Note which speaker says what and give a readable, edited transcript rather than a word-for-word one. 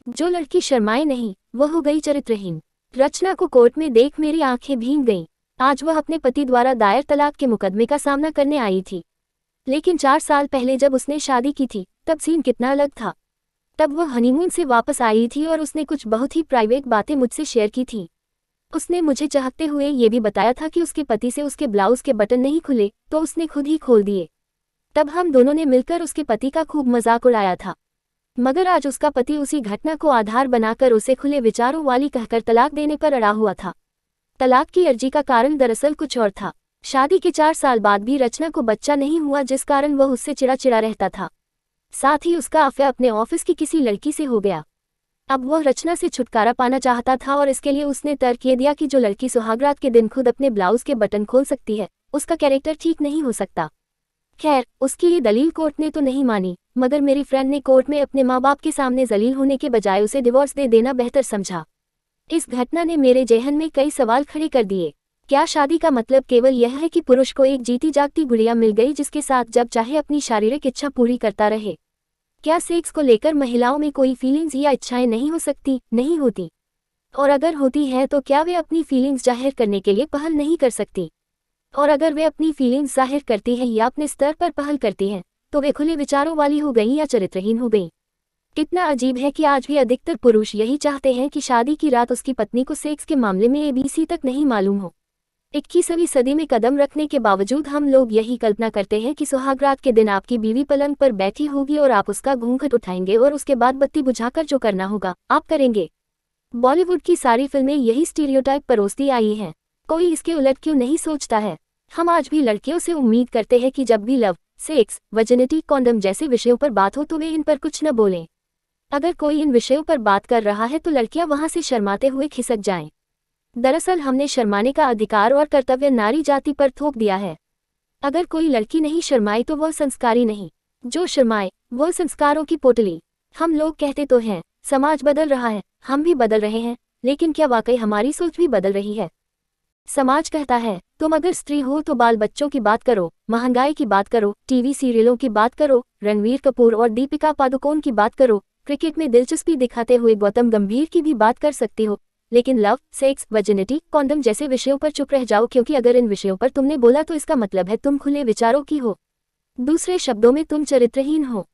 Speaker 1: जो लड़की शर्माए नहीं वह हो गई चरित्रहीन। रचना को कोर्ट में देख मेरी आंखें भीग गईं। आज वह अपने पति द्वारा दायर तलाक के मुकदमे का सामना करने आई थी। लेकिन 4 साल पहले जब उसने शादी की थी तब सीन कितना अलग था। तब वह हनीमून से वापस आई थी और उसने कुछ बहुत ही प्राइवेट बातें मुझसे शेयर की थी। उसने मुझे चाहते हुए ये भी बताया था कि उसके पति से उसके ब्लाउज के बटन नहीं खुले तो उसने खुद ही खोल दिए। तब हम दोनों ने मिलकर उसके पति का खूब मजाक उड़ाया था। मगर आज उसका पति उसी घटना को आधार बनाकर उसे खुले विचारों वाली कहकर तलाक देने पर अड़ा हुआ था। तलाक की अर्जी का कारण दरअसल कुछ और था। शादी के 4 साल बाद भी रचना को बच्चा नहीं हुआ, जिस कारण वह उससे चिड़ा रहता था। साथ ही उसका अफेयर अपने ऑफिस की किसी लड़की से हो गया। अब वह रचना से छुटकारा पाना चाहता था और इसके लिए उसने तर्क ये दिया कि जो लड़की सुहागरात के दिन खुद अपने ब्लाउज के बटन खोल सकती है उसका कैरेक्टर ठीक नहीं हो सकता। खैर, उसकी ये दलील कोर्ट ने तो नहीं मानी, मगर मेरी फ्रेंड ने कोर्ट में अपने माँ बाप के सामने जलील होने के बजाय उसे डिवोर्स दे देना बेहतर समझा। इस घटना ने मेरे जेहन में कई सवाल खड़े कर दिए। क्या शादी का मतलब केवल यह है कि पुरुष को एक जीती जागती गुड़िया मिल गई जिसके साथ जब चाहे अपनी शारीरिक इच्छा पूरी करता रहे? क्या सेक्स को लेकर महिलाओं में कोई फीलिंग्स या इच्छाएं नहीं हो सकती? नहीं होती। और अगर होती है तो क्या वे अपनी फीलिंग्स जाहिर करने के लिए पहल नहीं कर सकती? और अगर वे अपनी फीलिंग्स जाहिर करती हैं या अपने स्तर पर पहल करती हैं तो वे खुले विचारों वाली हो गईं या चरित्रहीन हो गईं? कितना अजीब है कि आज भी अधिकतर पुरुष यही चाहते हैं कि शादी की रात उसकी पत्नी को सेक्स के मामले में ABC तक नहीं मालूम हो। 21वीं सदी में कदम रखने के बावजूद हम लोग यही कल्पना करते हैं कि सुहागरात के दिन आपकी बीवी पलंग पर बैठी होगी और आप उसका घूंघट उठाएंगे और उसके बाद बत्ती बुझाकर जो करना होगा आप करेंगे। बॉलीवुड की सारी फिल्में यही स्टीरियोटाइप परोसती आई हैं। कोई इसके उलट क्यों नहीं सोचता है? हम आज भी लड़कियों से उम्मीद करते हैं कि जब भी लव, सेक्स, वर्जिनिटी, कॉन्डम जैसे विषयों पर बात हो तो वे इन पर कुछ न बोलें। अगर कोई इन विषयों पर बात कर रहा है तो लड़कियां वहां से शर्माते हुए खिसक जाएं। दरअसल हमने शर्माने का अधिकार और कर्तव्य नारी जाति पर थोप दिया है। अगर कोई लड़की नहीं शर्माई तो वह संस्कारी नहीं, जो शर्माए वह संस्कारों की पोटली। हम लोग कहते तो हैं समाज बदल रहा है, हम भी बदल रहे हैं, लेकिन क्या वाकई हमारी सोच भी बदल रही है? समाज कहता है तुम अगर स्त्री हो तो बाल बच्चों की बात करो, महंगाई की बात करो, टीवी सीरियलों की बात करो, रणवीर कपूर और दीपिका पादुकोण की बात करो, क्रिकेट में दिलचस्पी दिखाते हुए गौतम गंभीर की भी बात कर सकती हो, लेकिन लव, सेक्स, वर्जिनिटी, कॉन्डम जैसे विषयों पर चुप रह जाओ, क्योंकि अगर इन विषयों पर तुमने बोला तो इसका मतलब है तुम खुले विचारों की हो। दूसरे शब्दों में तुम चरित्रहीन हो।